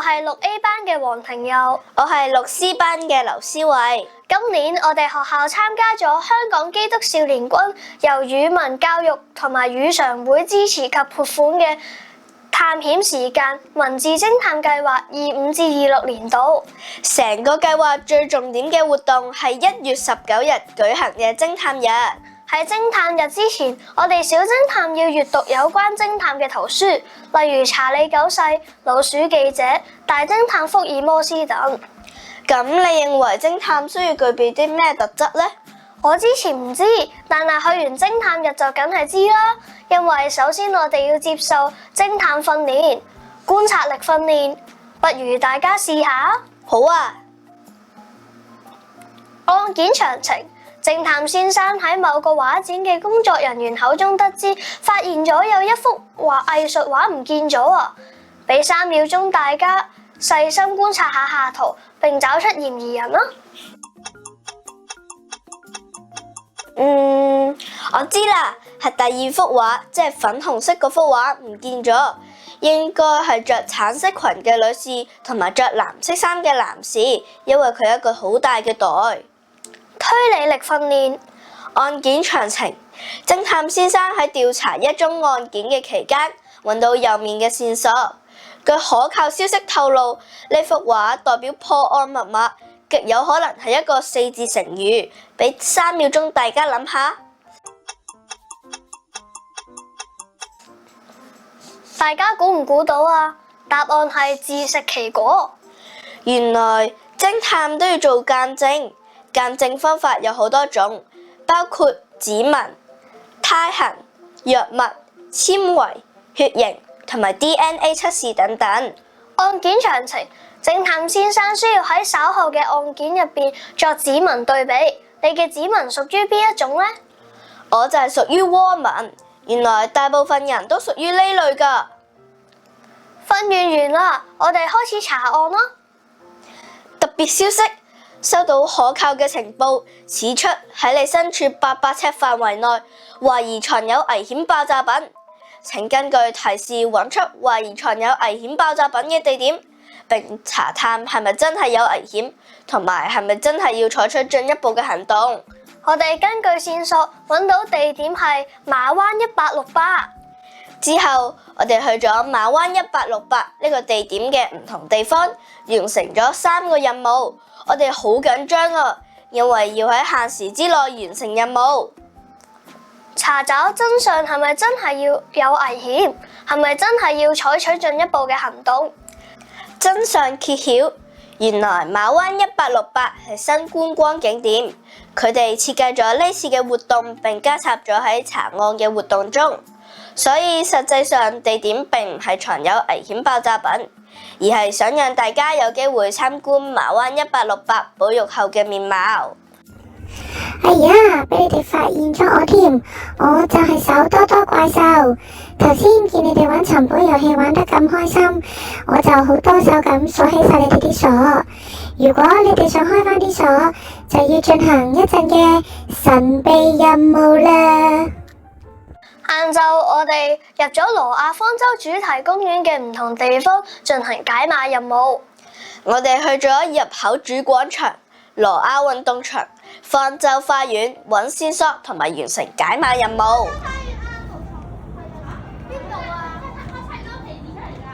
係6A 班嘅黃庭佑，我係6C 班嘅劉思慧。今年我哋學校參加咗香港基督少年軍由語文教育同埋語常會支持及撥款嘅探險時間文字偵探計劃25至26年度。成個計劃最重點嘅活動係1月19日舉行嘅偵探日。喺偵探日之前，我哋小偵探要閱讀有關偵探嘅圖書，例如查理九世、老鼠記者、大偵探福爾摩斯等。咁你認為偵探需要具備啲咩特質呢？我之前唔知，但係去完偵探日就梗係知啦。因為首先我哋要接受偵探訓練、觀察力訓練，不如大家試下。好啊！案件詳情：偵探先生喺某個畫展嘅工作人員口中得知，發現咗有一幅藝術畫唔見咗啊！俾3秒鐘大家細心觀察下圖，並找出嫌疑人啦。我知啦，係第2幅畫，即係粉紅色嗰幅畫唔見咗，應該係着橙色裙嘅女士同埋着藍色衫嘅男士，因為佢有一個好大嘅袋。推理力訓練。案件詳情：偵探先生喺調查一宗案件嘅期間，揾到右面嘅線索。據可靠消息透露，呢幅畫代表破案密碼，極有可能係一個4字成語。俾3秒鐘大家諗下。大家估唔估到啊？答案係自食其果。原來偵探都要做鑑證，鑑證方法有好多種，包括指紋、胎痕、藥物、纖維、血型同埋 DNA 測試等等。案件詳情：偵探先生需要喺稍後嘅案件入邊作指紋對比。你嘅指紋屬於邊一種呢？我就係屬於窩紋。原來大部分人都屬於呢類㗎。訓練完啦，我哋開始查案啦。特別消息，收到可靠嘅情報，指出喺你身處800尺範圍內，懷疑藏有危險爆炸品。請根據提示揾出懷疑藏有危險爆炸品嘅地點，並查探係咪真係有危險，同埋係咪真係要採取進一步嘅行動。我哋根據線索揾到地點係馬灣1868。之後，我哋去咗馬灣1868呢個地點嘅唔同地方，完成咗3個任務。我哋好緊張啊，因為要喺限時之內完成任務。查找真相係咪真係要有危險？係咪真係要採取進一步嘅行動？真相揭曉，原來馬灣1868係新觀光景點，佢哋設計咗呢次嘅活動並加插咗喺查案嘅活動中。所以實際上地點並唔係藏有危險爆炸品，而係想讓大家有機會參觀馬灣1868保育後嘅面貌。哎呀，俾你哋發現咗我添，我就係手多多怪獸。頭先見你哋玩尋寶遊戲玩得咁開心，我就好多手咁鎖起晒你哋啲鎖。如果你哋想開返啲鎖，就要進行一陣嘅神秘任務啦。晏晝我哋入咗羅亞方舟主題公園嘅唔同地方進行解碼任務。我哋去咗入口主廣場、羅亞運動場、方舟花園揾線索同埋完成解碼任務。邊度啊？砌咗地點嚟㗎？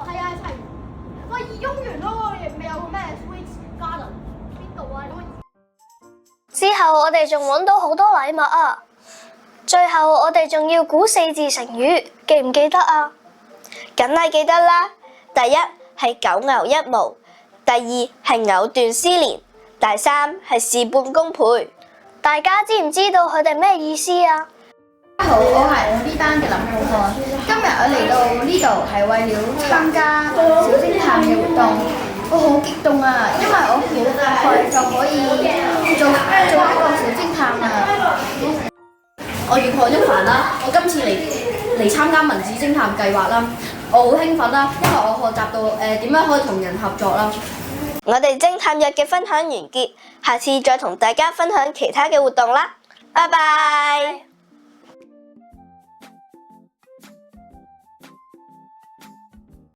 係啊，砌。喂，義工園咯，未有個咩 Sweet Garden？邊度啊？之後我哋仲揾到好多禮物啊！最後我哋仲要估4字成語，記唔記得啊？梗係記得啦！第1係九牛一毛，第2係藕斷絲連，第3係事半功倍。大家知唔知道佢哋咩意思啊？大家好，我係5B班嘅林浩漢。今日我嚟到呢度係為了參加小偵探嘅活動，我好激動啊！因為我好快就可以做一個小偵探啊！我叫何一凡啦，我今次嚟參加文字偵探計劃啦，我好興奮啦，因為我學習到點樣可以同人合作啦。我哋偵探日嘅分享完結，下次再同大家分享其他嘅活動啦，拜拜。